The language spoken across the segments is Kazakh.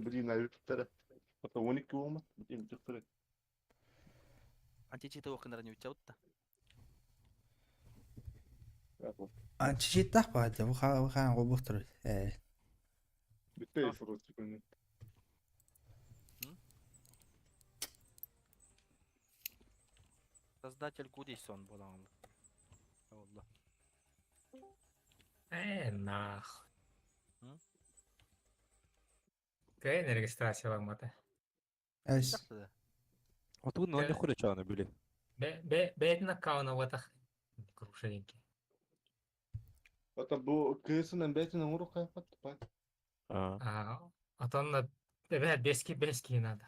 Блин, а это уник болма. Блин, жыктыр. Античита оқынарын үтчаутта. Античиттах баадя вахаан гобухтар. Битээ сурууч гэнэ. Создатель Гудисон болаңыз. Алла. Нах. М? Кайын регистрацияланмады. Эс. Жақсы да. Отун но не хуре чаны били. Бәйтін аккауына ватақ. Крушененьки. Это бу кээсинен бетинен урук кайфат. Атонна бәт бески надо.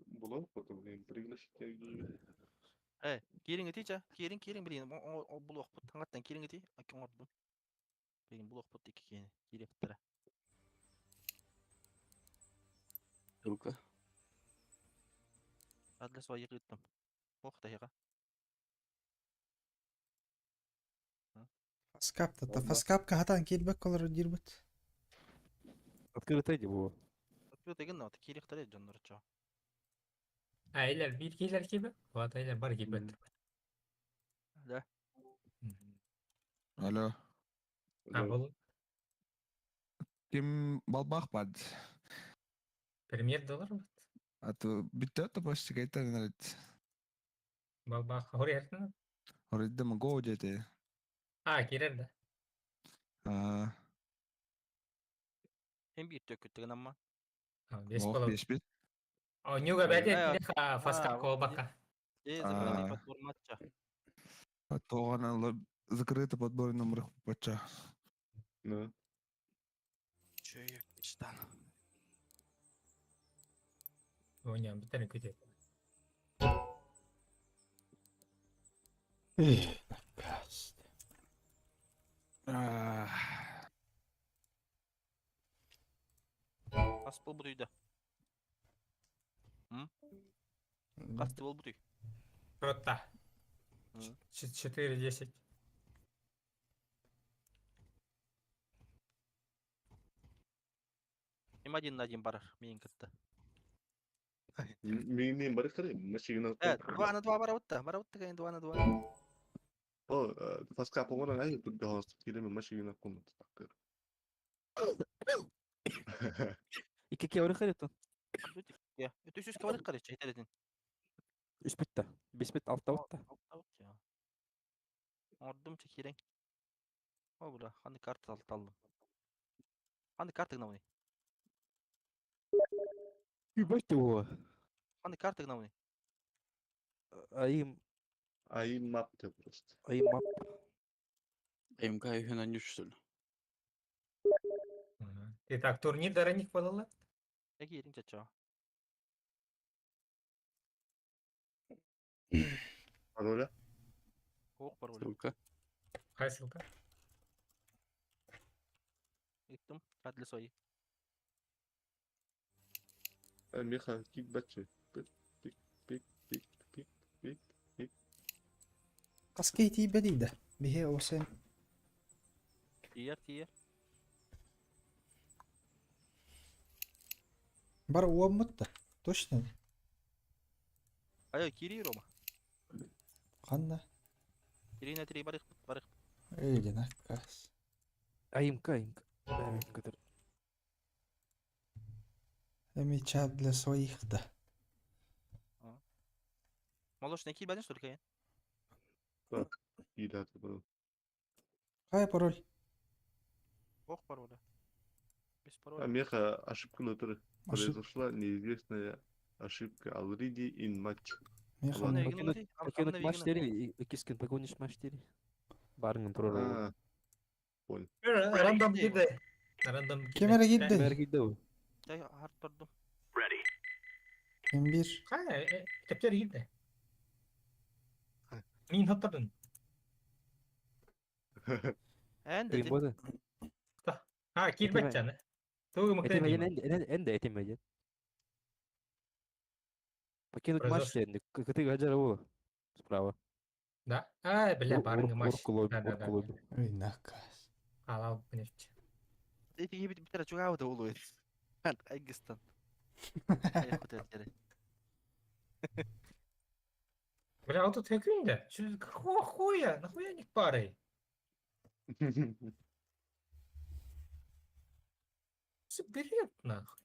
Було, потом блин, пригласить. Кирин тича, кирин блин, бұл оқпыт таңаттан кирин ти, акен ордым. Блин, бұл оқпыт екі кені, киректірі. Только. Адлы свайы қыттым. Оқта еға. Фаскапка хатан келбек колор дирбит. Открытый ди бу. Открыт еген нау, киректірі жонлар ча. Әйлер бір кейлер кейбі? Вот әйлер бар кейбі. Да. Алло. Бұл Ким балбах бад? премьер доллар ба? А то биттэ почти кайтар нарит. Балбақ хори әртін? Оридде ма го жете. Керер да. Hem bir töküttüген amma. Бес Ох, болу. беш бит. Нюга бәді Ай, әттілі фаскап қолбаққа. Закрытый подбор матча. А то она закрытый подбор номер пача. Ну. Чөйіп, іштан. Ойнам, бітәрін көтет. Накаст. Қас бұл бұдүйді. Қасты бұл бұдүй. Ротта. М. 4-10. Им один на один барар, мен кітті. Менин бар кыры, машина. Два на два баравытта кайын 2 на 2. О, фаскап оңоран ай тут галас киреме машина комната тактыр. İki kere harita. Я, это еще сковородка қарай, чайтаретін. Üç bitti. Beş bit altta bitti. Ордым чекерен. О, бля, қандай карта алдым. Қандай карта гномый? Bitti bu. Қандай карта гномый? Ayım. Ayın maptı просто. Ayım map. МК үйінен үштіл. Итак, турнир дараних болалы? Яки ерін чача. Пароля? Оқ бар өлі. Ссылка. Қай ссылка? Ектім, әділі сойы. Меха кик бачы. Пик. Каскейти бедида. Бихе осен. Тиер. Бар уаммытта. Точно. Айо, кири рома. Қанда. Кири на 3 барық. Öyle nakkas. Ayım. Evet kadar. Эми чат для своих да. Молочный кири бәдін, что ли, кайын? Кида был. Қай пароль? Оқ бар өлі. Без пароля. Меха ошибка внутри. Произошла неизвестная ошибка. Already in match. Қандай Ладно. еген өте? Pakionuk maçları. İkiskin pakoniş maçları. Barın troll. Рандом киді. Рандом Кемере гидде. Mergide o. Жай хард тұрдым. Ем бир. Қай, кептер киді. Мен таптырдың. Әнді Ayım bozu. Киді бәтчаны. Туғы мұқты Etemeyen деймін. en de etemeyen. Pakionuk Произошло. maçları. Kıtı gacar o. Справа. Да? Бля, барыңғы матч. Оркулоби. Ой, накас. Алал, конечно. Эти ебет бітер чугауды олу еді. Айгистан. Аяқ көтерді. Бля, вот тут я гринда. Какого хуя? Нахуя не парой? Бред, нахуй.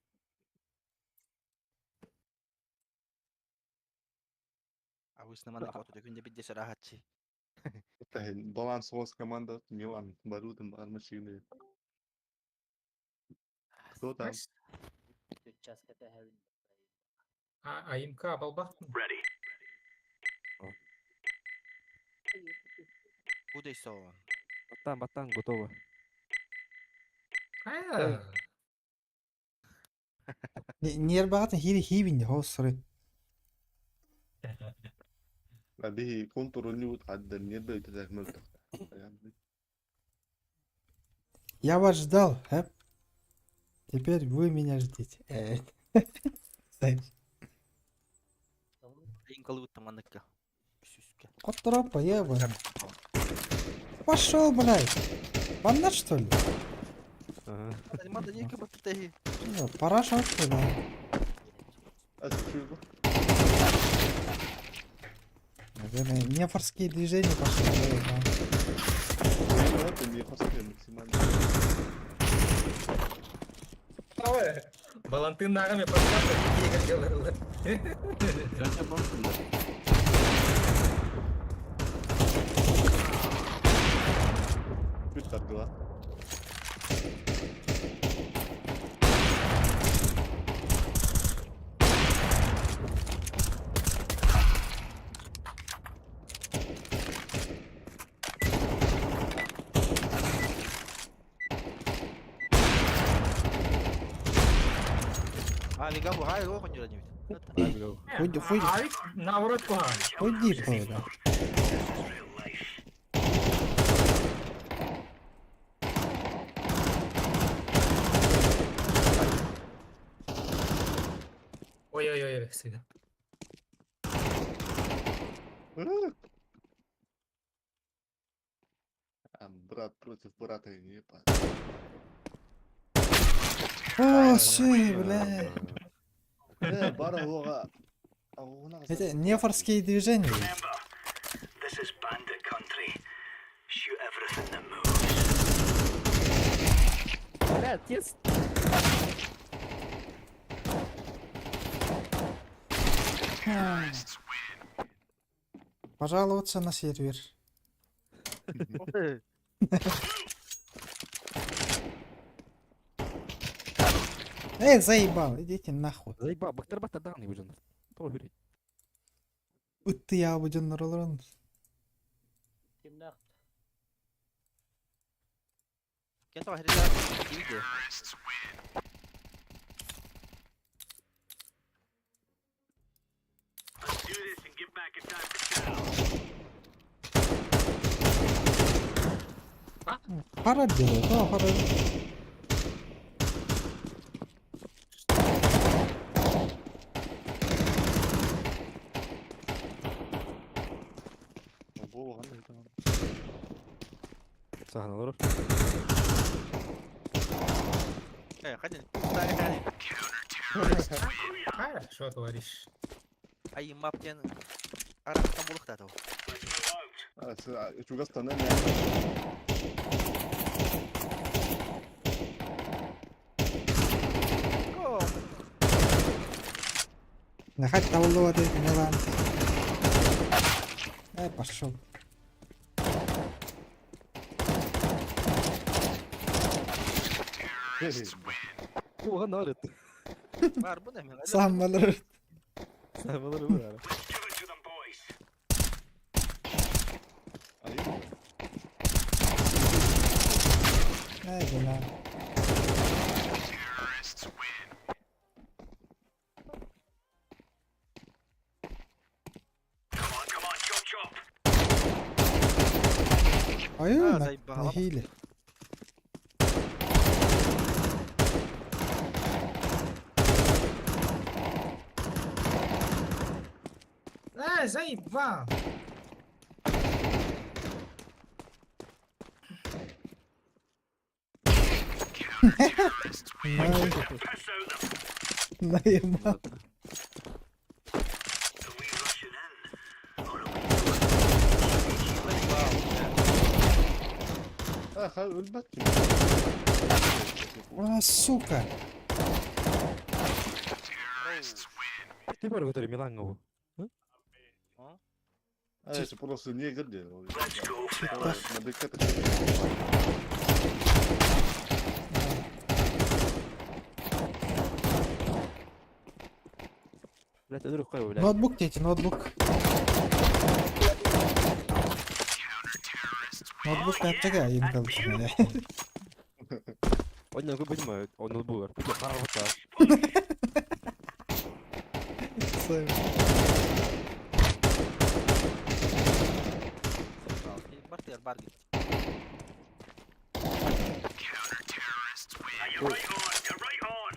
Agus naman ako tuloy kundi bidya sa lahat si. Tahin, баланс соғыс команда, Милан, Барудың бар машины. Кто там? АМК балбахтın. Куди сон? Батан, готово. Нер багатын хири хибинде хоос соры. به контур не утқаддым, не дай так мөлтік. Я вас ждал, а? Теперь вы меня ждите. Знаешь, Ayun kalutang anak ka. Süska. Котропа, ебаный. Пошел, блядь. Бандаж, что ли? Ага. Mada niya ka matatahi. Пора шотку, да. Наверное, нефорские движения пошли. Да. Это не посмотрим максимально. Балантын нағаме подсказка, как делала. Kanka baktım da. Плюс так два. Ligaw ko kayo ko nyo niyo. Хуй, Авик наоборот погано. Уйди, да. Ой-ой-ой, всегда. Брат против брата и не пас. О, си, бля. Бара оға. Это нефорские движения. This is bandit country. Shoot everything that moves. Блядь, тец. Пожаловаться на сервер. Заебал, идите нахуй. Заебал, бактер бата данный уже. Погури. Ты я будем на роллран. Kaya to kahit sa video. Let's do this and get back in time for chow. Пора делать, да, пора. Сахна, лору. Kanya tayo kanya. Что творишь? Ay map yan. Arang tambulok ta to. Чугастанан. Go. Нахать того воды, не ладно. Пошел. О, народ. Var bu ne mi? Сам алыр. Самалары var. Let's give it to them, boys. Бля. Come on, chop chop. Ой, заебал. на хиле. Заебал. Naima. Are we rushing in? Or are we Ha ölmez ki. Сука. Ты бар который Миланга bu. Evet burası niye girdi? Let's go, fellas. Buna dikkat et. Блядь, öldürük koy блядь. Ноутбук дети, ноутбук. Ноутбук кәпчәгә ентылды. Oynağı bilme, oynağı bu var. Bir de karabut var. Бар тияр, бар гит. You're right on. You're right on.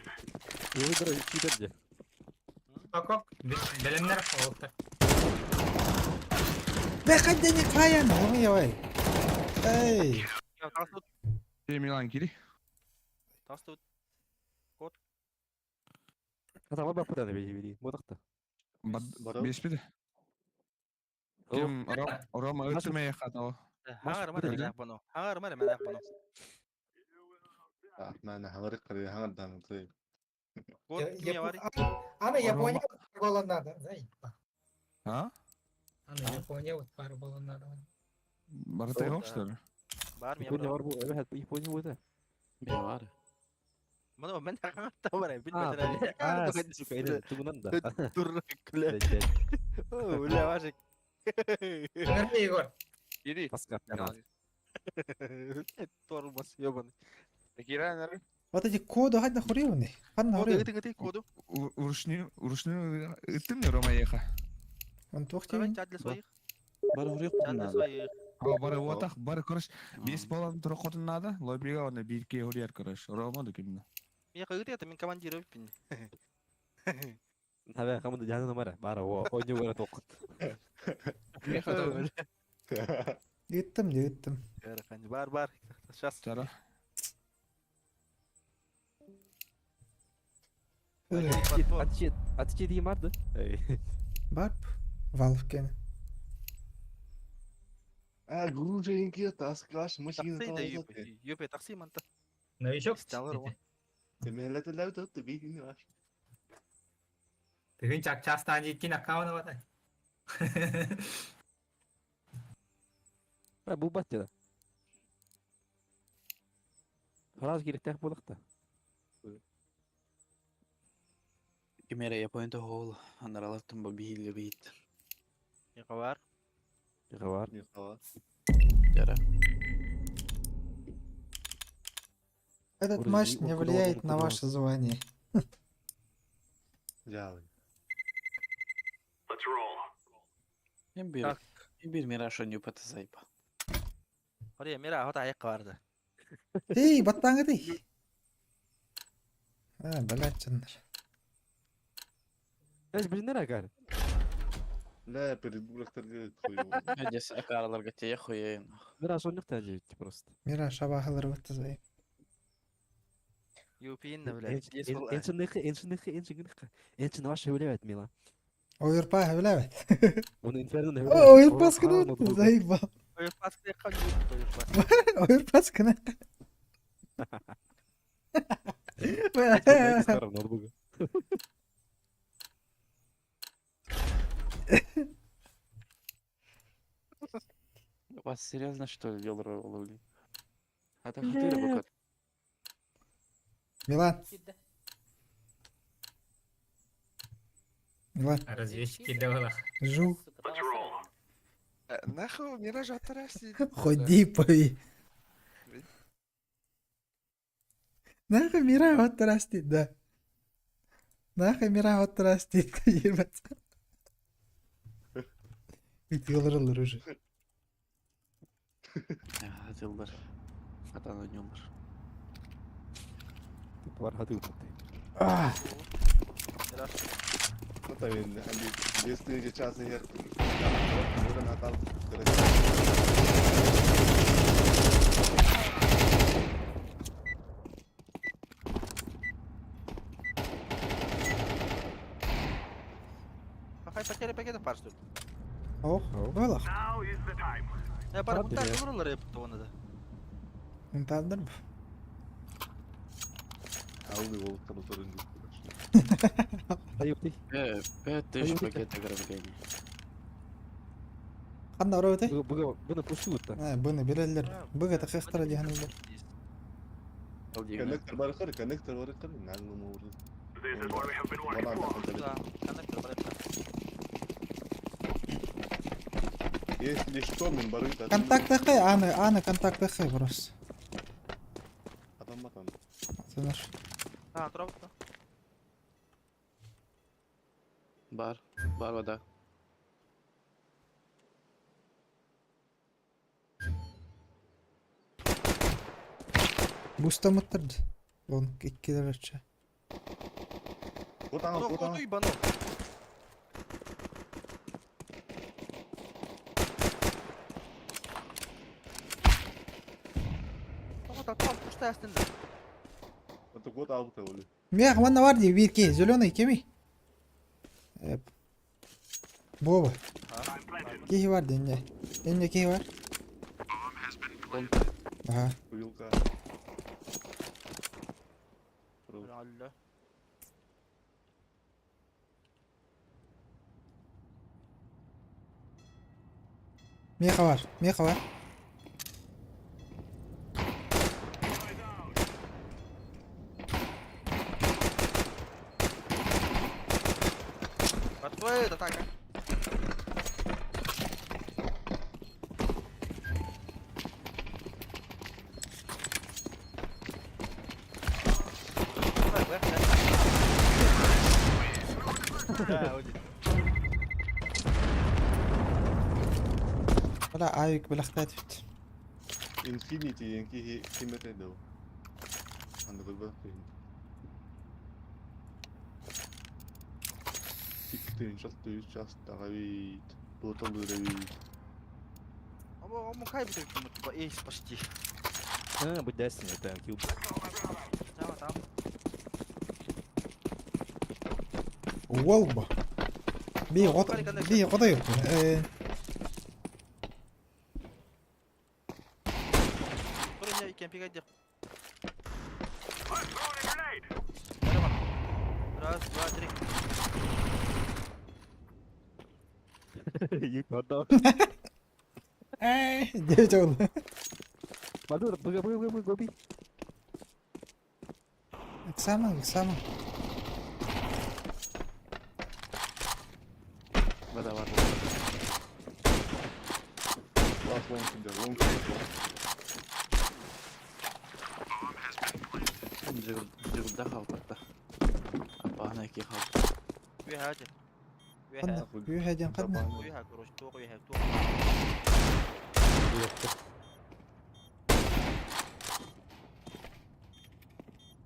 Yıldırı giderdi. Kok. Belenler oldu. Бе кайда не каян, ой. Эй. Ya tağız tut, Şey Milan giri. tağız tut. Kata var bak da biri. Modakta. Baro. Beş bir. Kim Roma ötürmeye kadar. Hangar mara bir de- menak bunu. Hangar mara menak bunu. Ah, ben havarik kare hangar dan kare. Kod kim ya var? Ana Japonya balonlarda. Ha? Ana Japonya var balonlarda. Baratay Doğru. hoş что ли? Var mı ya? Japonya var bu. Evet, Japonya bu da. Bir var. Bunu ben hangar da var ya. Ah, Bilmeden. ah, suka ini turunan da. Dur kule. Evet, Ulan var. Nerede Igor? Giri. Paskar. Tormas yoban. Kira nerede? Вот эти коды хадна хориони. Хадна Kodu хорион. gıtı gıtı kodu. Урушную ытым не Рома еха. Он Evet тухтин. cadde soyuk. Bari vuruyor Cadde soyuk. Бары отах, бары короче, бес балан тура котунада, лобига оны бирке хорияр короче. Рома да кимна. Ya kagıtı ya temin kaman jiro pin. Tabii kamu da jangan nomor. Bara o oyuncu var tokut. Не хата. Gittim gittim. Ya kan bar. Şas. Чара. Ateşi diyeyim vardı. Барп. Valve Ah, Грузия инки тас клаш машина Taksi da тас. yüpe. Yüpe taksi mantı. Новичок. İstanlar o. Temelde de lavda da bir gün var. Тэгин чакчастан жийkin аккаунт аваад. Ha bu bat ya. Biraz giriktek bulduk da. Kimere Japonya'da hol. Anlar alattım bu bihilli bit. Ya var. Yıka var. Ne hava. Yara. Этот Вроде матч и не около влияет около на нас. ваше звание. Жаль. Let's roll. Bir Miraş oynuyor patazaypa. Oraya mira hata ayak vardı. Эй, баттаңы дей. Блядь, жандар. Ez bilinler akar. La передбурактарга koyuyor. Hadis akaralarga teye koyayım. Biraz oynuyor tercih etti просто. Мира шабахалар өттізбей. Yüpeyin ne bile. Ençin var şey öyle Milan. Ойырпа біләбет. Onu Inferno'nun öyle. Ойырпас кіні өтті, заиба. Oyun pas kıya kan yüpe oyun pas. Ойырпас кіні. Старым ноутбугу. У вас серьезно что ли Велрой ловли? А так хотели бы как? Милан. Милан, Разведчик келді олақ. жу. Let's roll. Нахуй Мираж отрасти. Ходи, пови. Нахуй Мира отрастит, да. Нахуй Мира отрастит, ебать. Ведь yıllar уже. Hadi yıllar. Hatan oynuyorlar. Var hadi ufak. Ah, Это він, если час ігор. Натал. Потеря пакета парсту. Ох, болах. Now is the time. Ya para Tabii bunlar ya. vururlar hep onu da. Интадыр бу. Алды болуптан отурун деп. Ayıp değil. Пятый Поехали. пакет ограбления. Кандай урап өтөй? Bunu puştu da. Буны берелер. Буга да кыктыра дегенилер. Коннектор бар кыр, коннектор бар кыр. Нагны мурду. This is what we have been working Бана for. Да, коннектор бар эта. Если что, мен бары да. Контакты кый, аны контакты кый просто. Адам батан. Сынаш. Ha, dur bak. Бар вода. Бустамыттырды. Он иккилерче. Вот аңа, Ну, вот аңа. хуй ебанул. Вот там пустая остынды. Это год алты оли. Мех ванна бар ди бирки, зелёный кеми. Боба. Кихи бар денде. Денде кихи бар. Ага. Куюлка. Allah. Меха бар, меха бар. Подстой, это так. Да, вот. Вала айык билахтат бит. Infinity янки химете дау. Анда гылба кыйын. Тиктен час тагавит. Тотал ревит. Он кайф будет, эйс почти. Bu dersin ya tamam ki. Там. Уолба. Би года yok. Kurun ya kempiga gidip. I'm throwing a grenade. Раз, два, три. Yük orada. Девять oldu. Badur, bu gobi. Сама. Вода. Last one to the long kill. Жигулда халпатта. Апана ки халп. ويهاجم. قدنا ويهاجم قدنا. ويهاجم روش توق ويهاجم توق.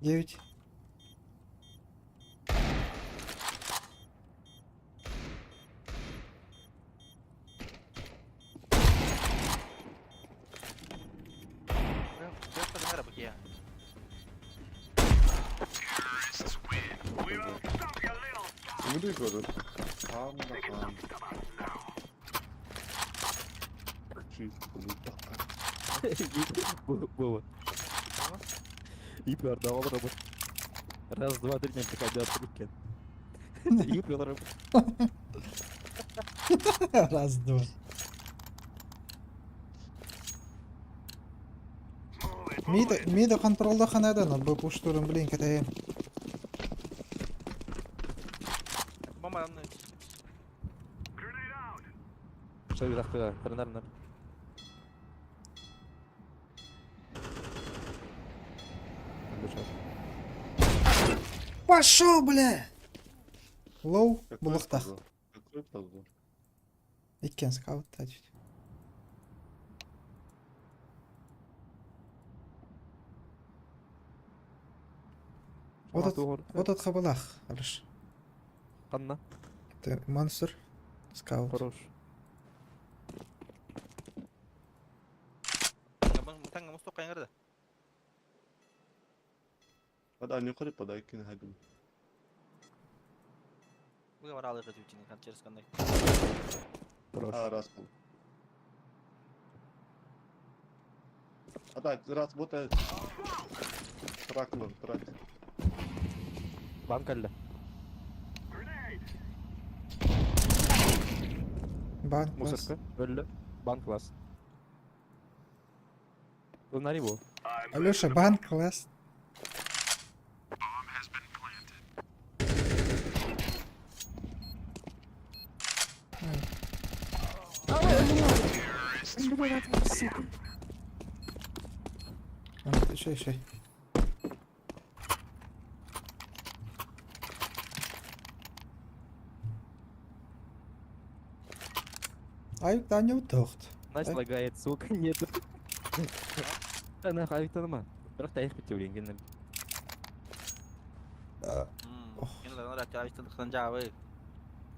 Девять. Просто не рабок я. We will suck a little. Умри город. Хамда хам. Чисто лута. Bu. Yük orada olur ama. Раз, два, три, nem такая отрубки. Yük olur ama. Раз, два. Мида контролда ханадан, бу пуштурун билин кетейин. Бомба. Grenade out. Что вы так тренерно? Пошел, бля! Лоу, Какой булыктах. таза? Какой таза? Иккен скаут тачить. Вот от хабалах, алыш. Анна, Ты монстр. Скаут. хорош. Таңга мустук кайгырды. Hadi anne yukarı pada ikin hadi. Bu var alır kötü için kan через kanday. Хорош. А, раз был. А так, раз вот это. Трак, трак. Банк әлі. Банк класс. Мусорка. Өлі. Банк класс. Бұл нарі бұл. Алёша, банк класс. Şey. Ayıp daha ne utoqt. Настя лагает, сука, нету. Она хайп таныман. Бірақ та аяқ бітті өлген кенді. Yine de ona açtıktan cevabı.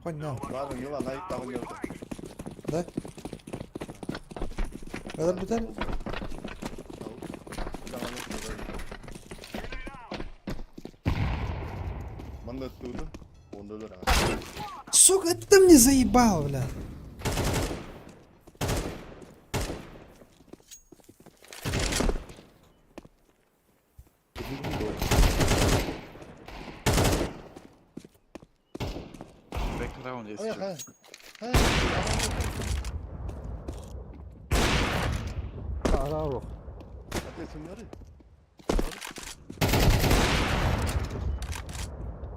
Konya. Ладно, не ладно, их там нет. Да? Kadar biter. Манда оттуда. Он додор. Сука, ты мне заебал, бля. Background is Ай, just... ай. Ара жоқ. Ты сумеры?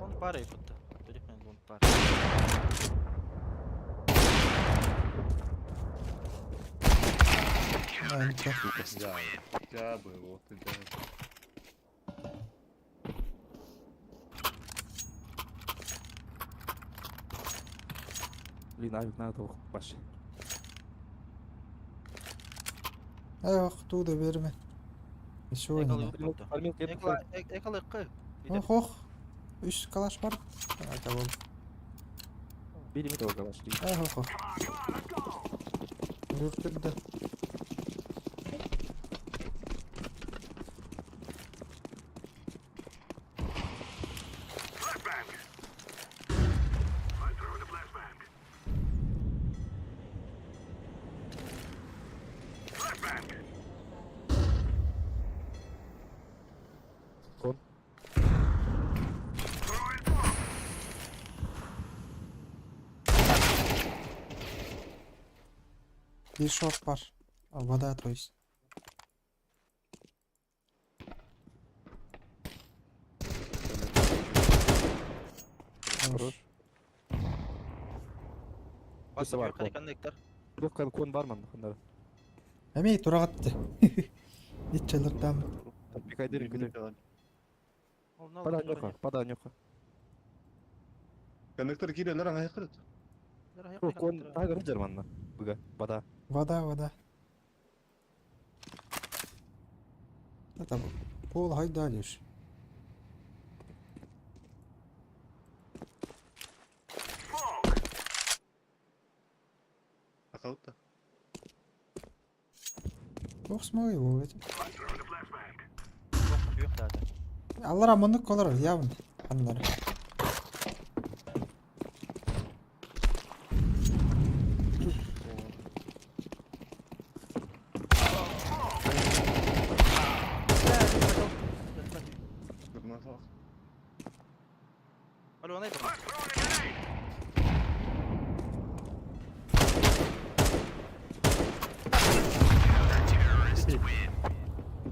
Он пара yapıttı. Çocuk ben он пара. Aynen. Я бы, вот и да. Блин, авик надо тоқ. Баш. Yok, tuğda verme. Şu Ekal oyunu. yok yapıttı. Farmил кеп. Ekal ıkkı. Oh. 3 kalaş var. Hadi oğlum. Бери метал калаш. Oh. Dürttürdü. Кон. Bir short var. Вода, то есть. Хорош. Bastı var, var. Hadi kan nektar. Yok кон бар манда қандары. Әмей, тұра қатты. Ит çalırtam. Пикайдерин күтер. Onu Падан жоққа, падан жоққа. Коннектор кирелер аңа якырыт. Кон агар жарманна. Буга, бада. Вода. Это пол хайда лишь. Акалта. Yok смоги bu. Yok zaten. Allah rahmanlık olur yavrum. Anları. Görmez bak. Alo ona yapalım.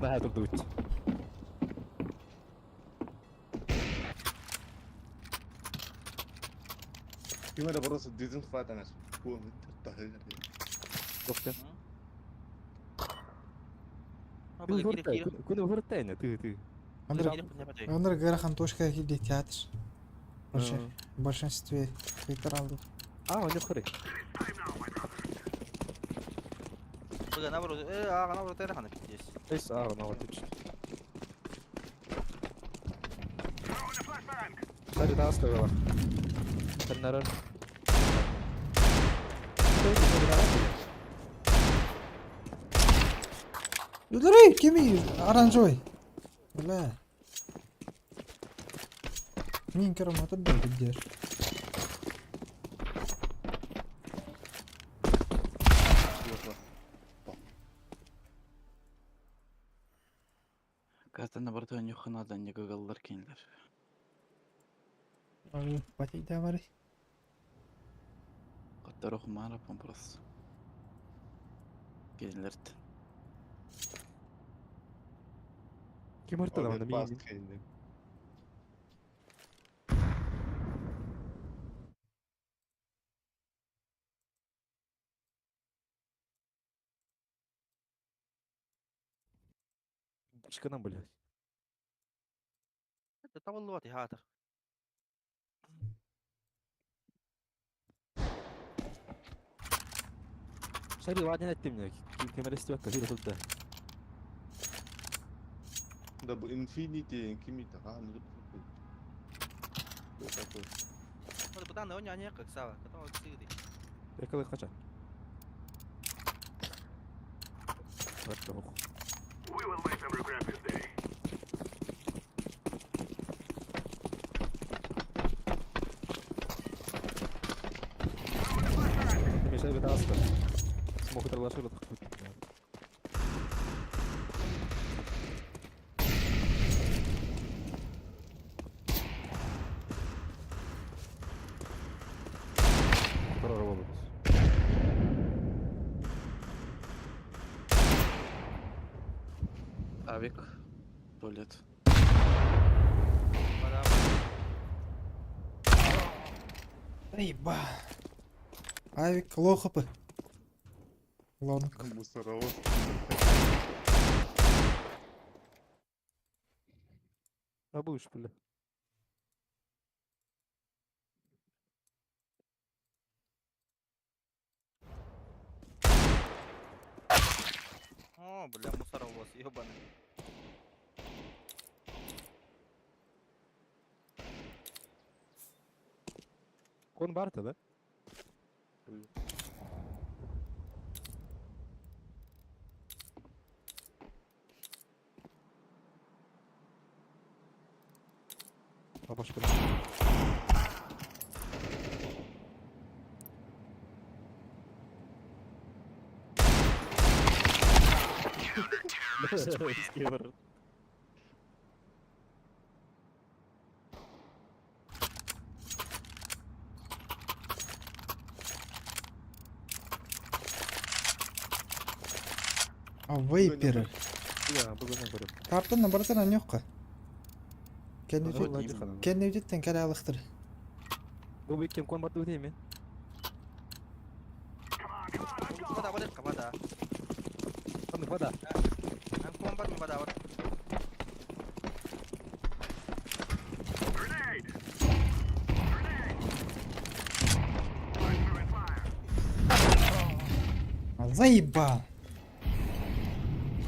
Да, это дуть. Кимера burası dizin фатанас. Bu tahir. Жоқта. Абы кире. Күні выртайны, ты. Onları Garahan Toşka'ya gidiyor tiyatr. В большинстве Twitter aldı. А, он жоқ қыры. Бага наоборот. Аға наоборот айрахана здесь. Эйс, ағын ағын түпші. Сәді тағы стояла. Сәлінәрі. Юдырый, кеми, оранжевый. Бля. Min kırım atır da gidiyor. Артына бартан юханадан не гагаллар кейлер. Батей да бар. Каттар ухмара помпрос. Кейлерт. Kim ortada Oraya bana bas bir kendini. başkadan böyle. انت طول الوقت هاتر Şöyle vaadin ettim ya. Kemal istiyor kafir oturdu. Da bu Infinity kimi takan gitu. Satu. Ôi, tụi tao nữa nha nhé cực sao à tụi tao siêu thì Yakala kaça. Bak yok. We will let them regret this day. Mesela bir daha asla. Smoke tarlaşı da takip. Para araba alırız. Авик. Туалет. вода Ейба. Авик лохопы. Лонг. Мусоровоз. Ha bu iş böyle. о бля мусоровоз ёбаный Konu var tabi. Ha başka. Skimmer. А вейперы. Ya bu kadar böyle. Таптын барсana yok ka. Kendi Вот vücut, именно. kendi vücuttan kere alıktır. Bu bir kim konu var değil mi? вода вода вода Kanı fada. I'm combat вода вода Grenade! Grenade! I'm throwing fire. Заебал.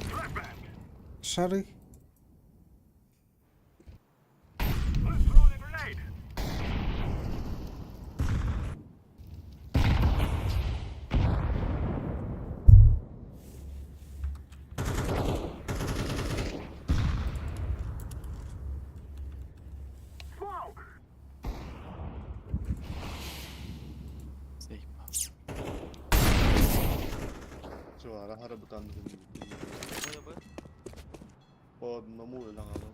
Flashbang! Шары. Let's throw the grenade! Smoke! Сейпа. Все, арахара бутан. ой ёбы По одному иlang alo.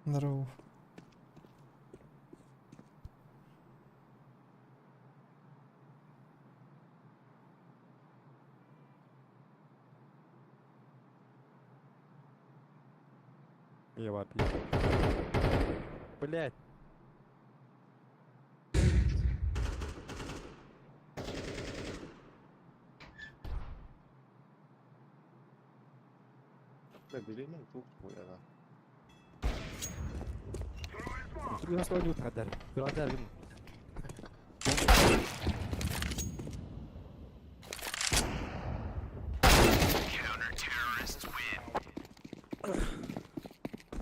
Здорово. Я вапи. Блять. Da bileyim çok bu ya. Şuraya nasıl oynuyor kadar? Birader benim.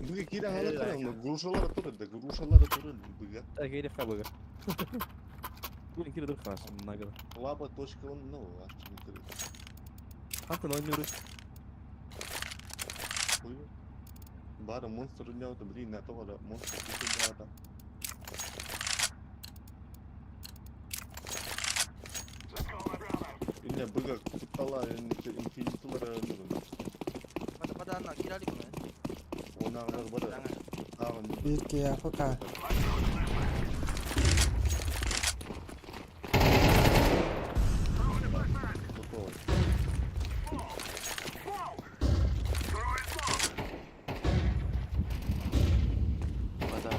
Bugün kira halatlar ama gruşalara turun bugün. Так или хабага. Блин, кири dur karşım nagada. Laba точка он no açtı. Antın oynuyoruz. Buyur. Бары монстр уняуды, блин, на то да, монстр тут да. Инне быга куттала, инфинитулары öldürün. Pada anak 기다리고 네. Onağlar bada. Ağın. Bir iki AFK. Toto. Вода.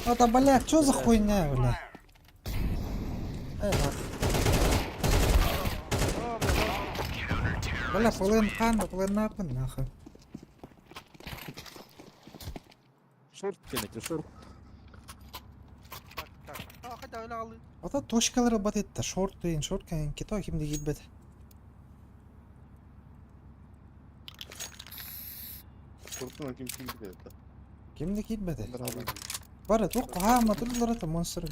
Это, блядь, что за хуйня, блядь? Нахуй. Бля, полын хан, полын нахуй. Шорт кинете, шорт. Так. Қайда öyle қалды? Ата точкалары бат етті, шорт дейін, шорт кәйін, кето кімді кетбеді. Korktuğun kim kimdi de. Кімді кетбеді. Бары, тоқ қағама тұрдылар ата, монстр.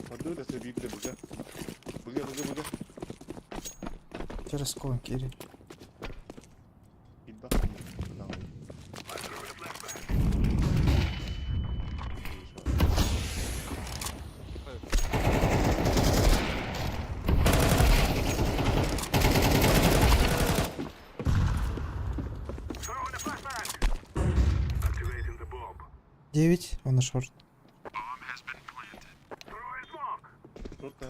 Hadi da se büyük de bıga. Bıga. Через кон, Кири. Git bak. Девять, он на шорт. Çok da.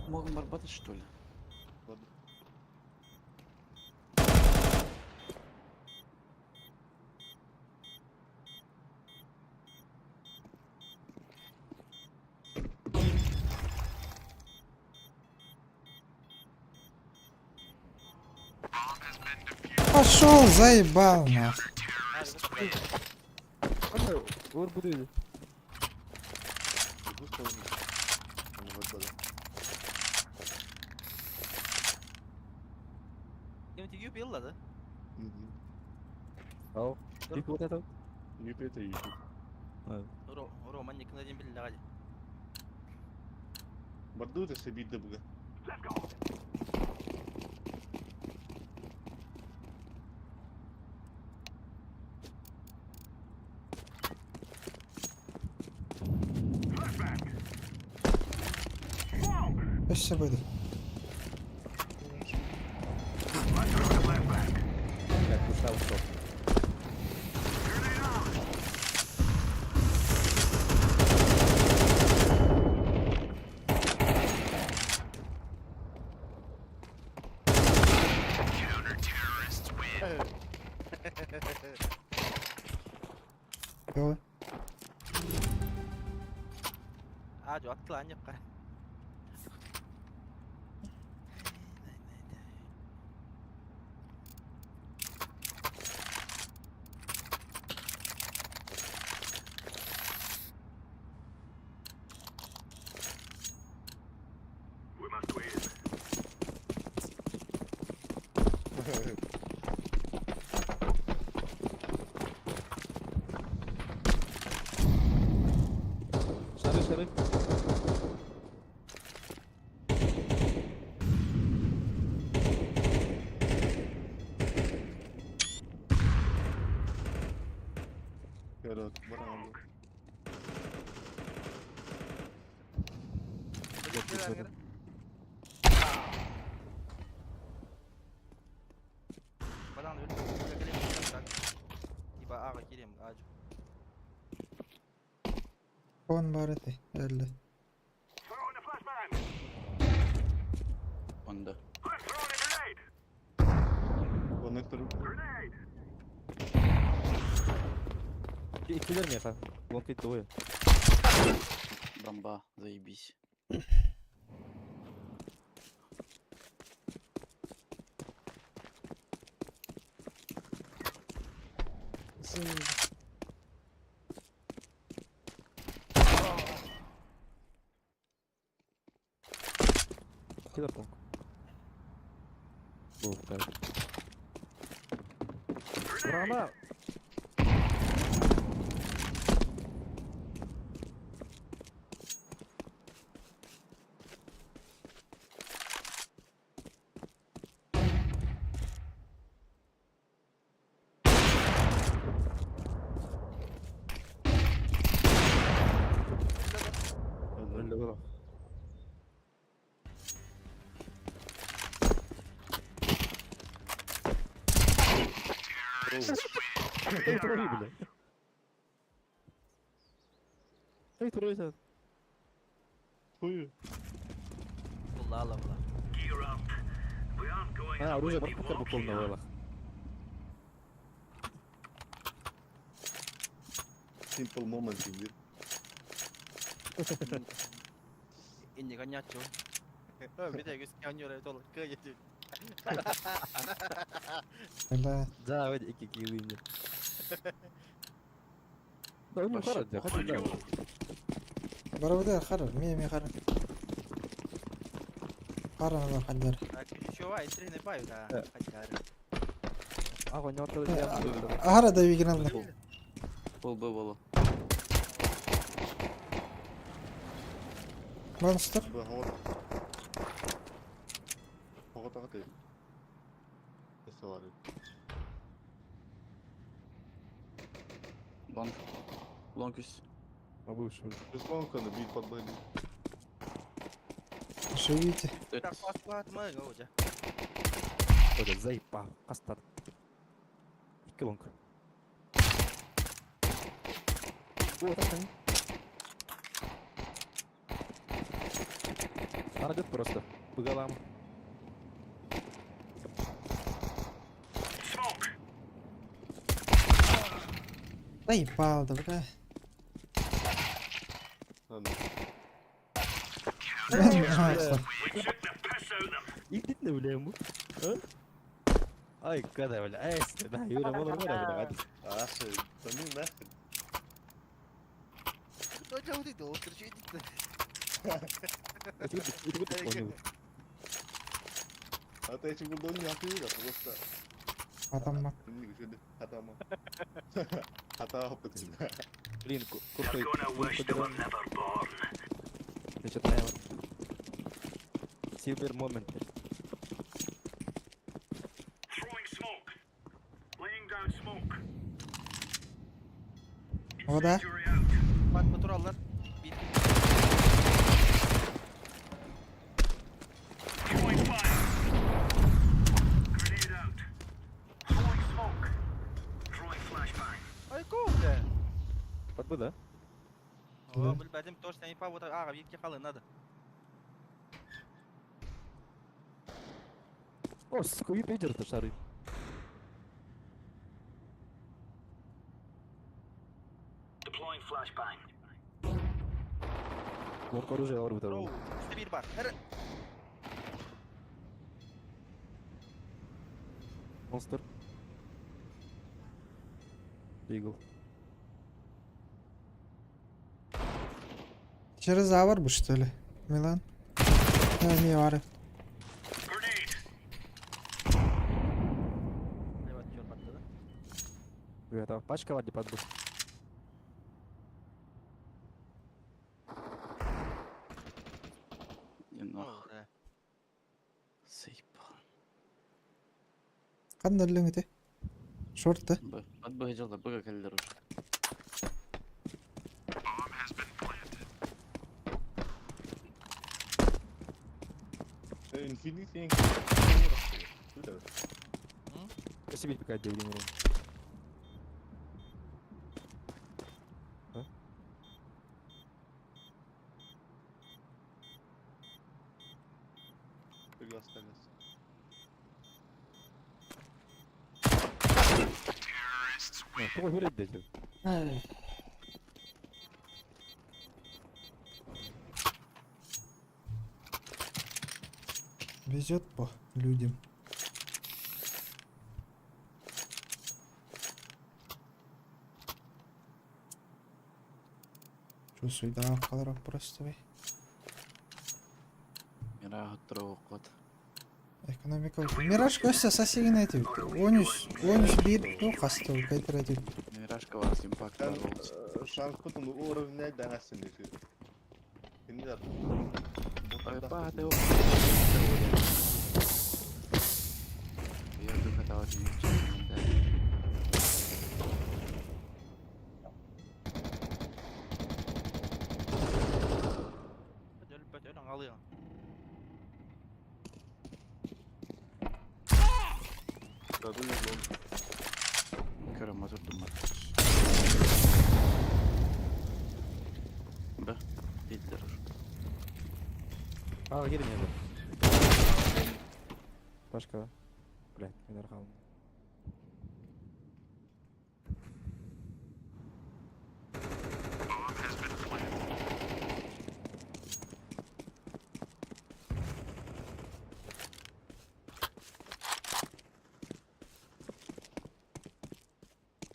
Могу работать, что ли? Пошел, заебал, нахуй. Vur burayı. Bu sorun. Hani bakalım. Енді тегеу беллады. Ау. Тик вот это. Yüp ete yüp. Рома никогда не білді ғали. Bardu da se büyük de bıga. Еще буду. Как душа ушел. Go. 아주 아틀 안 역할. Sarı. Yarat. Bravo. Badan öyle. İba ağa gireyim acı. Кон барыты, әлі. Он да. Connector. İkiler mi efendim? One hit двое. Бомба, заебись. Кидап он. Был, да. Рана! Эй, тури, бля. Эй, тури, sen. Хуй. Bulla bulla. Gear up. We aren't going Ha, out оружие with бар, the покер walk буквально here. вайлах. Simple moment indir. Ini kan nyacu. Beda guys kanyor itu loh ke jadi. Да. Да, вроде iki kill'ini. Да, у него Вообще характер, хотя да. Барабуда харар, ми харар. Харар хаддар. Еще ва истри не баю да. А, у него тоже я. Ахара да вигнал. Пол Б было. Монстр. Bu hava. Hava tağı değil. Neyse var ya. Лонг. Лонг есть. А бывший. Рисованка bir подбали. Живите. Tak kuat mah kau aja. Оля, заебал. Астар. Iki long. О, так они. Таргет просто. По голам. Заебал, да, бля. Hadi. Пожалуйста. Иди ты, бля, ему. Ай, когда, бля. Ай, да, Юра, вон, бля. Aşağı. Tanıyım ben. Kau jauh tu tercuit itu. Itu gue понял. Hatta hiç burada onu yapıyor da. Просто. Атаммак. Şimdi şöyle. Hata mı? Hata yaptım. Блин, They're крутой. gonna wish they were never born. Начинаем. Silver moment. Throwing smoke. Laying down smoke. O da. Incendiary out. Bak motor aldılar. Bir. Throwing fire. Grenade out. Throwing smoke. Throwing flashbang. Ay kurde. Под Б, да? О, был бәдем точно не по вот ага, видите халын надо. О, сука, лидер-то шары. Deploying flashbang. Лонг оружие var bu Bro, tarafta. işte bir var. Her Monster. Eagle. Через А var bu что ли? Милан. Не var. Grenade. lewat jor patladı. Это пачка ладно под Б. И нах. Oh, be. Заебал. Қандай іліңі Шорт та? Б. Под Б идет, а Б как лидер уже. Infinity. Спасибо, пока отдельный урон. Biraz kalesi. Кто говорит дайте? Везет по людям. Чувствую, да, қалар просто бей. Мира трог вот. Экономикалық. Мираж көсті сасеген әйтеу. 13 бир қасты ол қайтыр әйтеу. Мирашка var импакт Ben olsun. şankutun uğrun ne denesin diye. Şimdi de. Ой, па, ты его. Я бы хотел ответить. Hadi ölüp öyle alıyor. Tabii Körüm mazurdum ben. Be. Değiller. Aa gelin ya. Başka. Блядь, neler kaldı.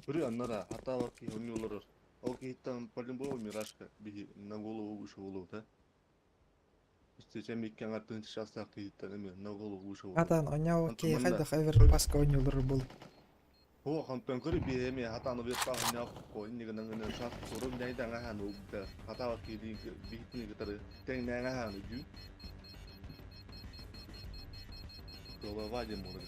Бiri аннара хата ваки оньолорор. Окей, там по-любому мирашка би на голову выше голову, да? Чем иккен атын шастак киттен эми на голову выше голову. Атан оняу Антон кей мында хайдах эвер паска ойнолор болуп. О, хантан көрү би эми хатаны беп багын ко иннеген нген шат турун дайдан ахан убда. Хата ваки дин битни гитары тен нага хану жу. Тола вадим муры.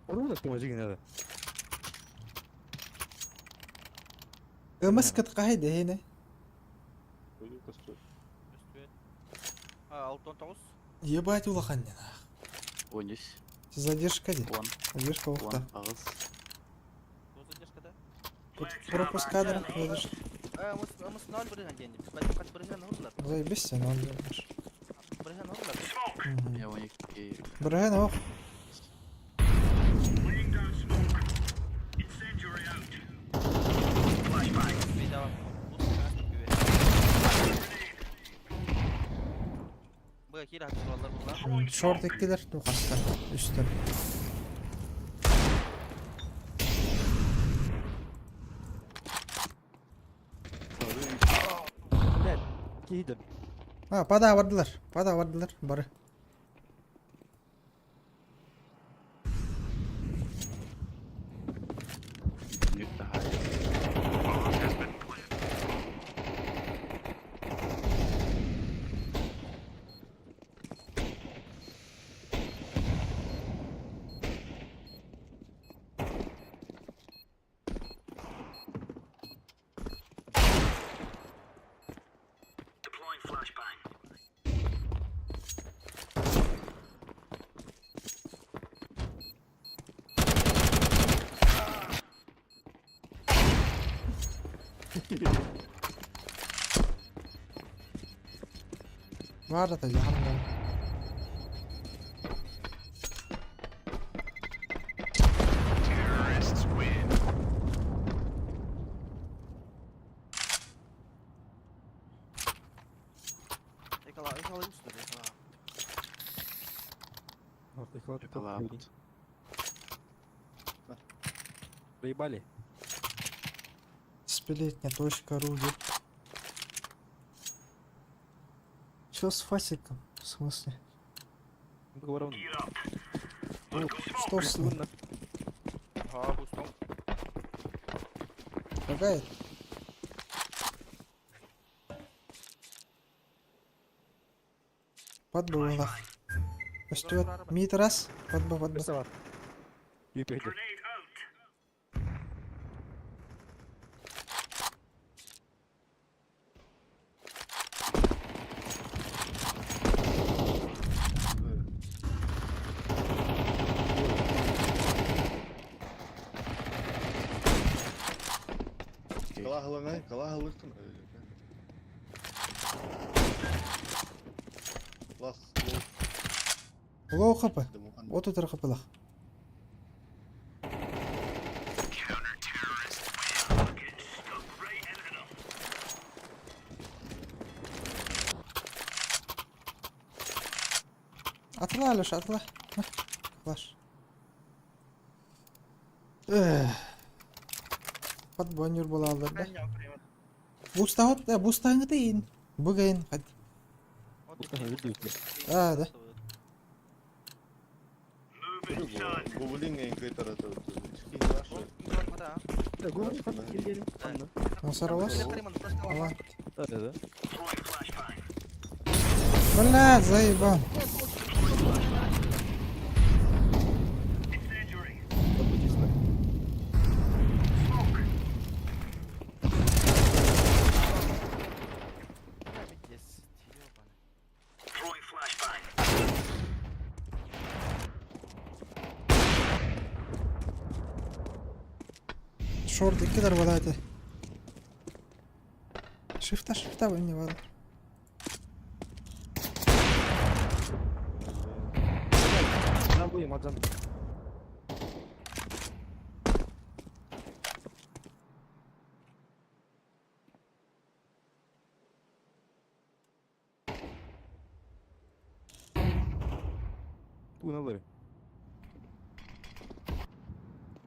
Orada помоги надо. Ымыскыт кайда хене? Üstü. Ha 6-19. Ебать улахан. 13, Задержка ди. 10, Задержка 10, вакта. ağız. Кто задержкада? Пропуск кадр. Задержка. Ымыс 0 бірген денді. Бәлкім қат бірген ұрылар. Заебись sen он делаешь. Бірген ұрылар. Ya 12. Бірген ох. Laying down smoke. Incendiary out. Flashbang. Bir devam. Bu sıkıntı güve. Bu kira hatırlarlar bunlar. Short ektiler. Tukasta. Üstten. Блядь, giydim. Ha pada vardılar. Pada vardılar. Barı. Büyük daha iyi. Deploying flashbang. Var da cehennem. Terrorists win. Ekala üstüne ekala. Ortadakiler çok Yakala iyi. Ahmet. Проебали. Сплетня.ру. Чё с Фасиком? В смысле? Говорю. Gear up. Ну, что с ним? Ha bu son. Какая? Подбывала. Пустёт. Мид раз. Подбы. Birisi var. Yüpeydi. Grenade out. Kalah hılın kalah hılırsın. Las. Лоу хп. Вот тут хп. Getting stuck right into them. Atla Алёша, atla. Флаш. Подбонер была алдар да. Бустан гытын. Бугайн хат. Да. Moving, son. Googling en köy tarafı. Çikin var. Насорвалась. Ала. Да. Throwing flashbang. Блядь, заебал. Incendiary. Шорт 2 болады. Шифта ойнай бала. Жан бойым, Аджан. Туналар.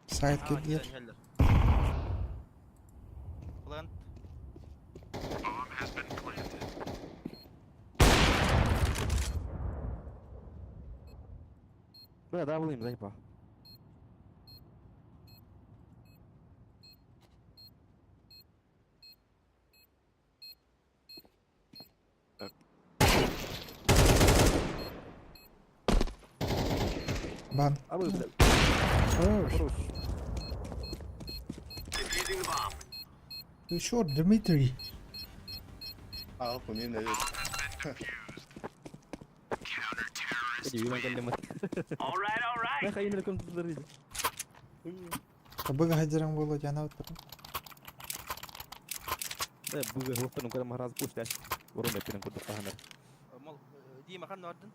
Сайт Aa, келдилер. geldiler. Plant. Бля, да, бойым, заебал. Бан. А вы, бля, Хорош. хорош. Defusing the bomb. Too short, Dmitry. А, по мне наверх. Иди, виман каллемат. All right. Нахай именно компьютер иди. Табыга хадиран боло жана отурам. Да, буга хлоптарым кадам махраз пушташ. Ворон эпирен курдук каханар. Mal. Dima kan vardın.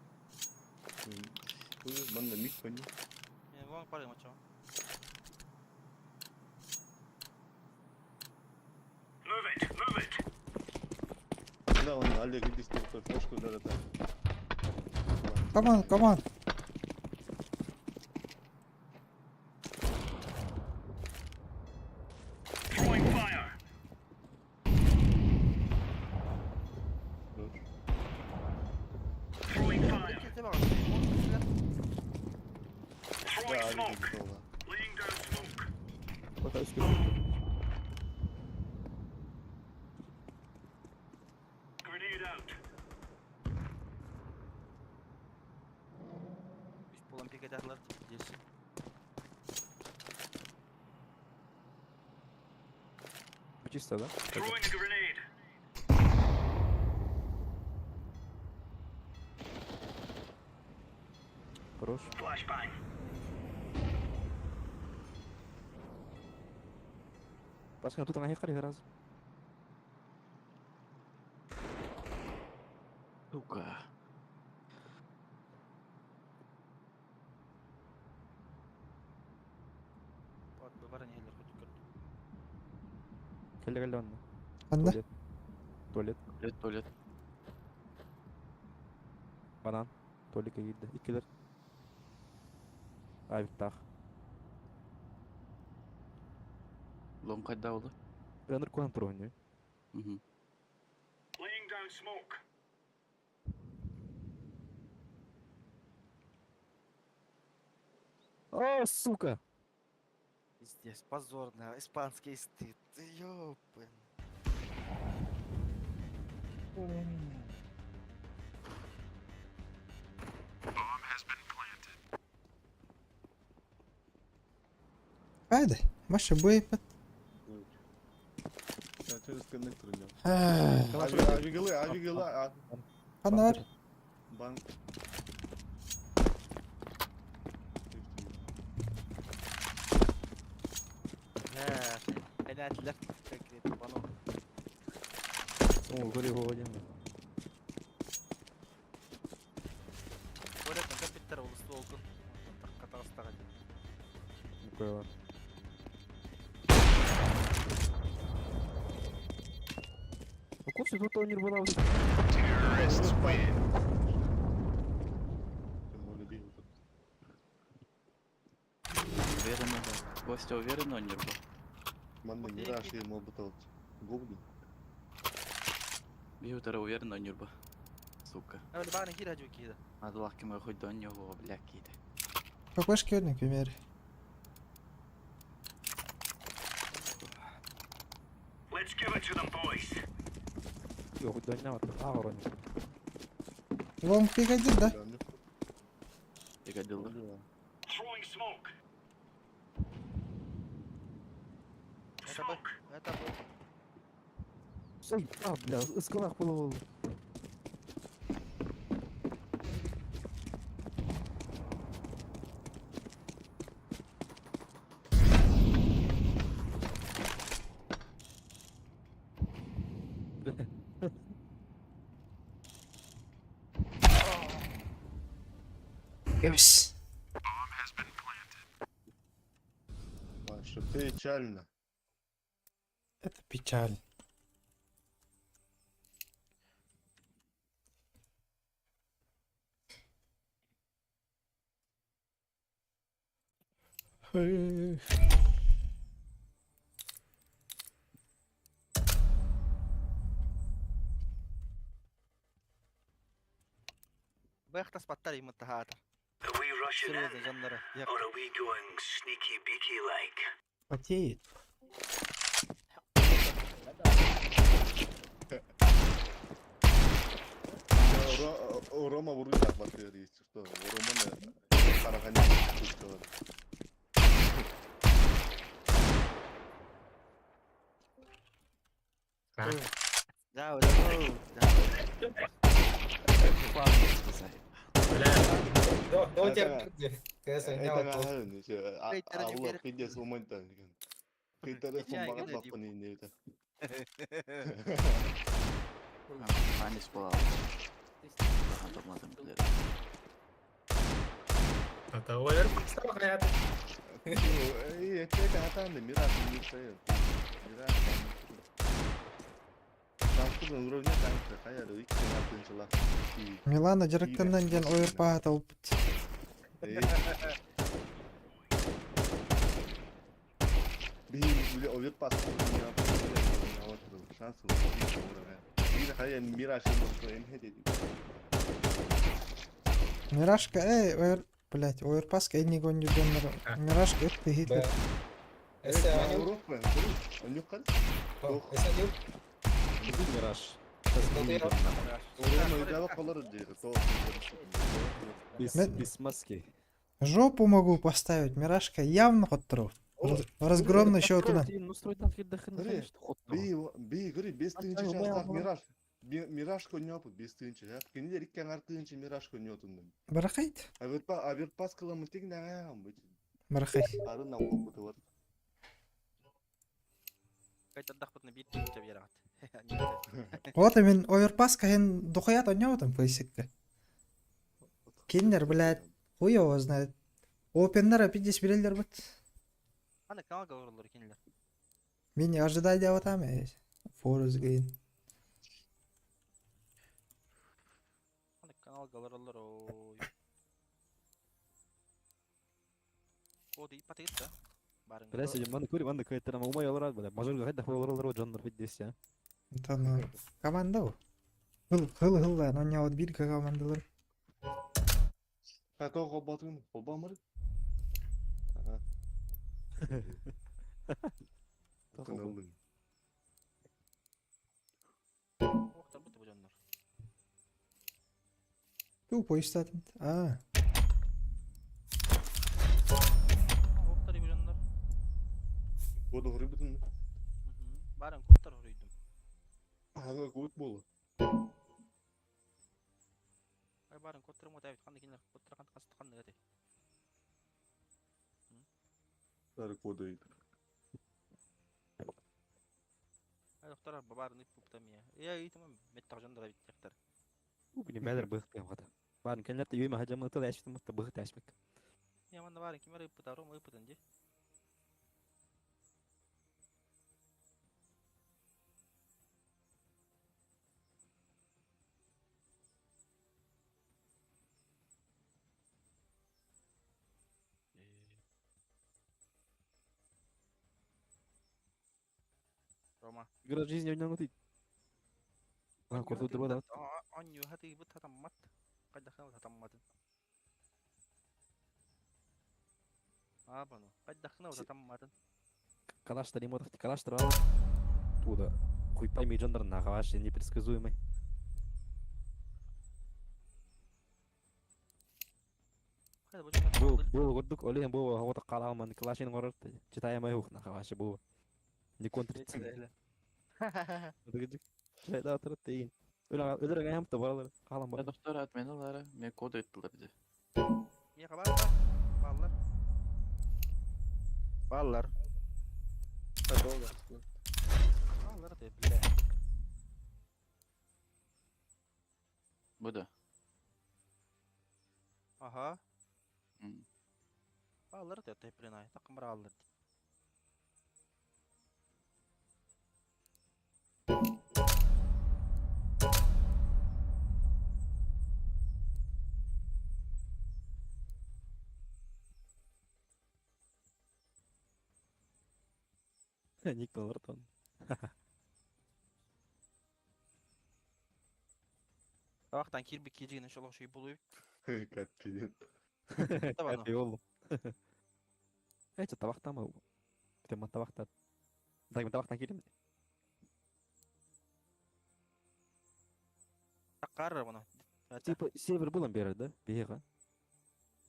Банда мик пони. Вон парень мачо. Move it. Да, он Олег, иди с той флешку ударит. Come on. Throwing fire. Throwing fire. Kete bak. Throwing Да, smoke. Олег иди. Laying down smoke. Пока üstü. Grenade out. Üst polan pek ederler. Yesin. Чисто, да? Throwing a grenade. Хорош. Flashbang. Пашка, тут она хекари раз. Сука. Bak bu var ne heller kötü. Келе келе онна. Анда. Туалет. Туалет. Банан. Туалетке кирди. Иккилер. Айбиттах. Лом кайда болду? Раныр куан тур ойнойм. Laying down smoke. О, сука! Здесь позорно. Испанский стыд. Ёпын. Haydi. Маша боепет. Я через коннектор идем. Ана Авигалы. бар. Банк. Penaltılar. Bekledim bana. О, гори го одем. Көретін капиттер ол столдың. Қатағыстаған. Такое бар. Ну, курсы тут турнир была уже. Уверенно, да. Костя уверенно он не рвал. Банда Мираж и Молбутов. Гоблин. Бьютера уверенно он не рвал. Сука. Öyle bana gir hacı ki. Надо лахки мой хоть до него, бля, кида. Какой школьник умер? Let's give it to them, boys. Yok, хоть до него. А, вроде. Лом пригодит, да? Пригодил, да? Throwing smoke. Smoke. Это был. Ой, а, бля, скалах было. Кебіс. Что печально. Это печаль. Эх. Бэхта спаттар им тахата. Are we rushing Серьезно, in? жаннары. Or are we going sneaky beaky like? Потеет. Рома выручает батареи, если что. Рома харахани. Да, вот это. Бля. До Это- тебя кс Это гахан, Хейтер не аула берет. пидес момента. Хейтер Ничего, фомбага не бакпани не это. Панис была. Это оверпас та хаят. Это хатан, мираж не стоит. Мираж. Танкудың уровня танкты қаяр өйт тыңшылар. Милана жырыктандан кийин ойырпаат алып бит. Били оверпас. Шанс. Били қаяр мираж эмне деди. Мирашка, блять, ойырпаска эни гон жүргөндөр. Мирашка этти хитер. Эсе аню. Европа. Онюкан. Эсе аню. Мираж. Урон ойдабы колор дейди. Без маски. Жопу могу поставить. Мирашка явно хоттуру. Разгромный счетудан. Настройдан кирдахын. Би гри 5-тинчи шанстак мираж. Мираж конёпу 5-тинчи. Кенде риккен артынчы мираж конётундан. Барахайт. Аверпас кыламын тек нагам бит. Барахай. Арын окупуты бар. Кайта дахпытны биттик деп ярат. Вот мен ойырпаска хен духаят ойнабытым пейсикке. Киндер, блядь, хуй его знает. Опендер апидес билелдер бит. Аны каналга урулар кинилер. Мен не ожидай деп атам. Форус гейн. Аны каналга урулар ой. Коды ипатыгытта. Барын. Біресе маны көріп, анда көйттер, ама умай олар бля. Мажорга қайда қойлар жандар биддес я. Там команда у. Хыл, но вот бирка командалар. Какого колбатын? Колбамыр? Кыналдың. Оқтар бұты бұл жандар. Тупо истатым. Оқтар бұл жандар. Коды хрыбытын. Барын контар хұрыйдым. Ага, кут болу. Ай барын контар мо тәбит қанды кинилер. Контар қанды қанды қанды. Сары коды ит. Ай оқтар барын ип бұптам я. Я итім меттақ жандар бит тектар. Бugün beyler bıhtım hadi. Bari kendiler de yüyme hacamını tıl yaştım mutlu bıht yaşmak. Я манда барын кимер ип бұтар, ом ип бұтын де. Рома. Игра жизни oynayan değil. Lan kurtu durma da. Аню хати бут хатаммат. Кайда хана хатамматын. Абану. Кайда хана хатамматын. Калаштар ему так калаштар ал. Туда. Хуй пойми жандар нагаваш непредсказуемый. Кайда бу хатаммат. Бұл көрдік олеген бұл хавата қаламан калашын көрді. Читаямай хук нагаваш бұл. Не контрицин. Шайда атырып дейін. Өлер аңайым да баралар. Қалам бар. Доктор atmıyorlar. Ne kod ettiler bize. Я хабар. Баллар. Баллар. Баллар деп биле. Bu da. Аха. Alır da teplen ay. Takım bir alır. Ник Балартон. Tabaktan kirbi kiyeceğine şolak şey buluyor. Капец. Tamam. Капи oğlum. Эти табақта ма? Прямо табақта. Так, мен табақтан келемін. Takarır bunu. Типа север болам бері да? Беға.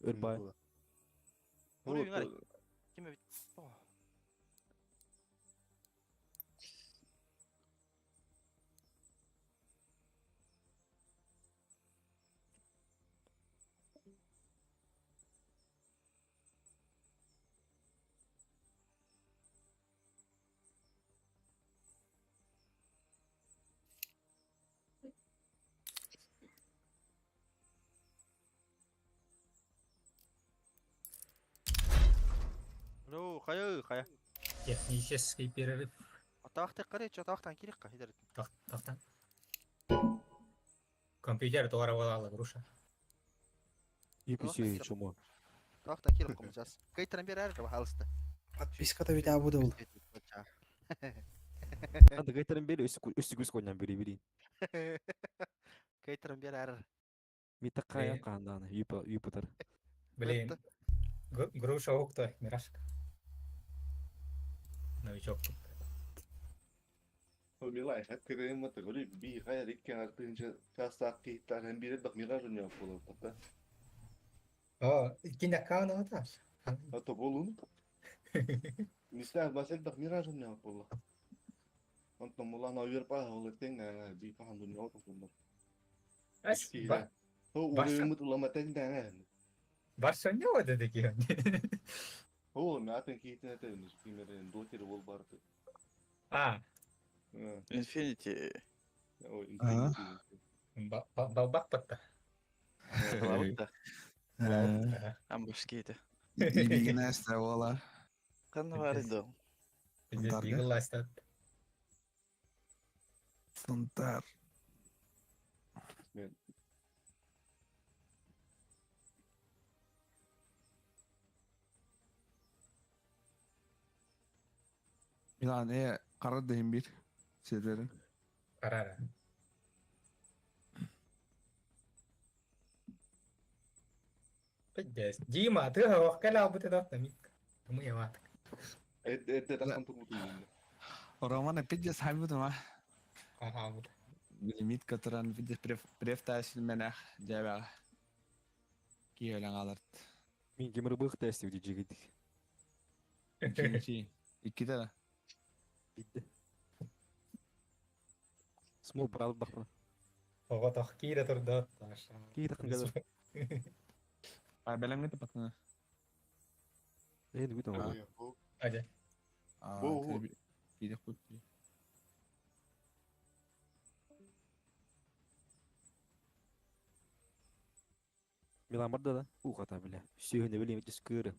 Өрбай. Vuruyor gari. Kime bit? Oh. Lo, kaya. Технический перерыв. Tabakta karaya tabaktan kirek ka. Hider. Тахтан. Компьютер туара валала груша. Епесе чумо. Tabaktan kirek koyacağız. Kayıtların bir yer var halsta. Подпискада бит абу да ул. Анда кайтарым бері өсі көз қойнан бері берейін. Kayıtların bir yer. Мита қая қанданы, юпытыр. Блин. Груша окто, мирашка. Новичок. Milay hep kırığım da böyle bir hayal ikken artınca kastaki hitler biri de mirar oynuyor falan hatta. О, кинь аккаунт оташ. Hatta bolun. Misal basit de mirar oynuyor falan. Antam mulan ayır pa olay tengah bir paham dunia tu pun. Аш, Kira. O Başka- uyu mutlu lama tengah. Барса не вот это такие. O ne atın ki hitler de nis primeiro do tiro vol bartı. А, Infinity. O Ага. балбак потта. Балда. Ага. Амбушкейді. Дибиген әсті ола. Қаны бар еді ол. Здесь Антарга? бигл ластат. Сунтар. Милан, қара дейін бір. Серверін. Карара. Пиздец. Дима, ты говорил, будто это мик. Мы его. Ette takkan tuh. Романа пиджес хайбуды ма? Ага, вот. Лимит которан пиджес префтасыл менах жабаға. Киелен алырд. Мен кемір бұқты әсті өте жегедік. Кимчи. Иккіде да. Бидді. Смол бұралып бақпына. Ого, тох кире турда. Кейді қын қазір. Бәлемге тапатына. Енді өйтін оға. Аде. Во. Кейде құт. Милан барды да. Уқата біле. Сүйіне білем өте скөрі.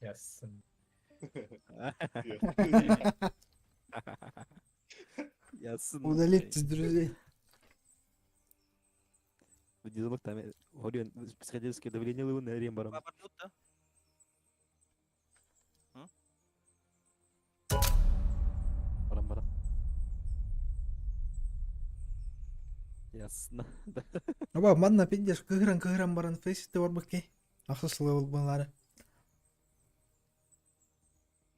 Ясын. Ясын. Удалить из друзей. Дизелок там. Горен, психодельское давление лывы на рем барам. Babar tut da. Барам. Ясно. Аба манна пиндеш кыгыран баран фейсите бар баки. Ахсыз левел булары.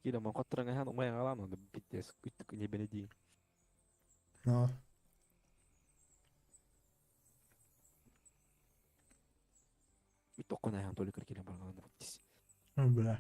Кида ман қаттыран аян ұмай ағалан онда биттес. Күттік не бені дейін. Но. Бит оқын аян толы кір келен барған биттес. Бля.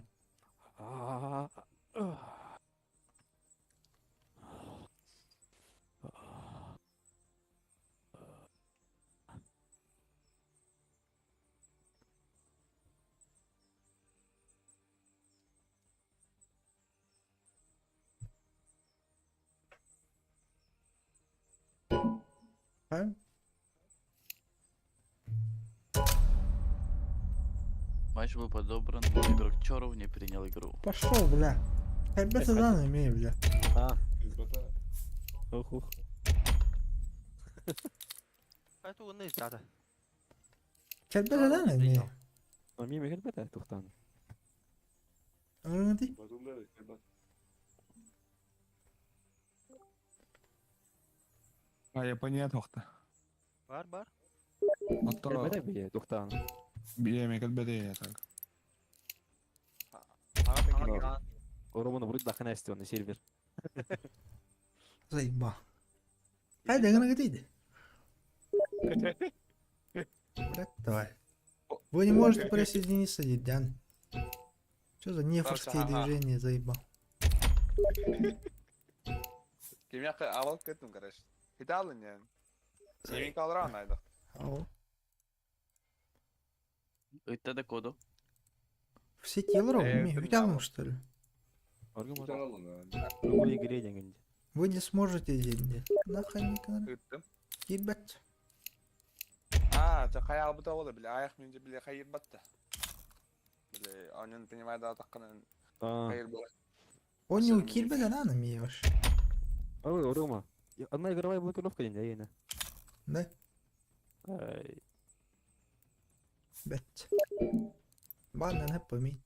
Матч был подобран, но игрок Чоров не принял игру. Пошел, бля. Ребята, да, не имею, бля. А, ух. Кайт угу не издата. Ребята, да, не имею. А мимо хелбета тухтан. Ыңды. Базулар, келбат. Япония тоқта. Бар. Отто Хелбета бие тухтан. биеме келбеде так. Оромону бурит дахана эстион сервер. Заеба. Haydi гына гидейди. Блядь, давай. Вы не можете присоединиться, Дидян. Что за нефорские движения, заебал? Kimya alıp gittim kardeş. Bir de alın yani. Yemek alır anaydı. Ау. Это до коду. В сети Елров, это втянул, мало. что ли? Sen alın yani. Другой игре деңгенде. Вы не сможете деньги. Нахуй никогда. Gittim. Ебать. Ha, çok hayal bu da olur bile. Ayak mince bile hayır battı. Bile onun benim daha takının А, hayır bu. Он не Особенно укиль бы да намеешь. ой, Орома. Одна игровая блокировка день, яйна. Да? Ай, Бять. Баннан hep mi?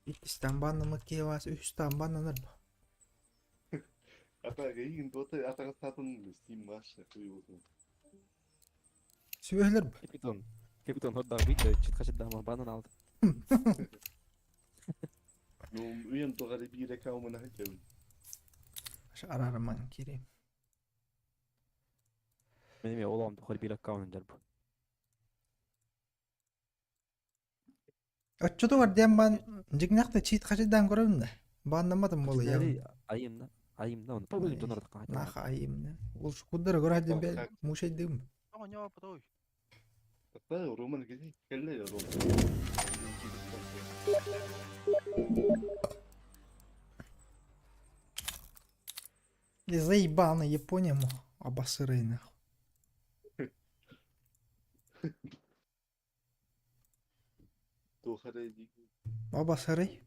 İkisinden banlamak var, üçten banlanır mı? Ata keyin tuota ata satın Steam var. Koyuyorsun. Söyler mi? Капитан hodda bitti. Çıt kaçıp daha banan aldı. No uyan toqari bir reklamına hakem. Şu ararman kireyim. Benim ya oğlum da bir akkaunun derbu. Ötçüde var diyen ban jignakta cheat kaçıdan görüyorum da. Banlamadım bolu ya. Ayımda onu. Tabii donardık. Naka ayım ne? Ol şu kudları görüyorum ben muşay değil mi? Ama ne yaptı oy? Ata roman kedi kelle ya roman. И заебал на Японию, обосырый нахуй. Toqari dik. Обосырый.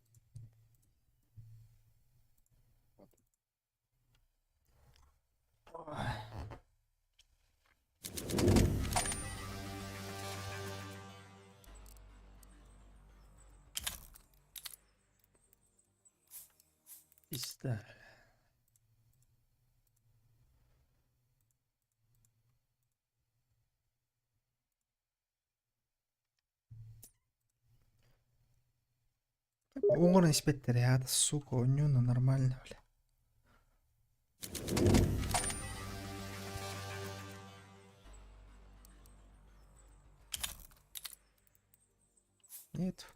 Пизда. Угорн испеттер я, сука, у него нормально, бля. Нет.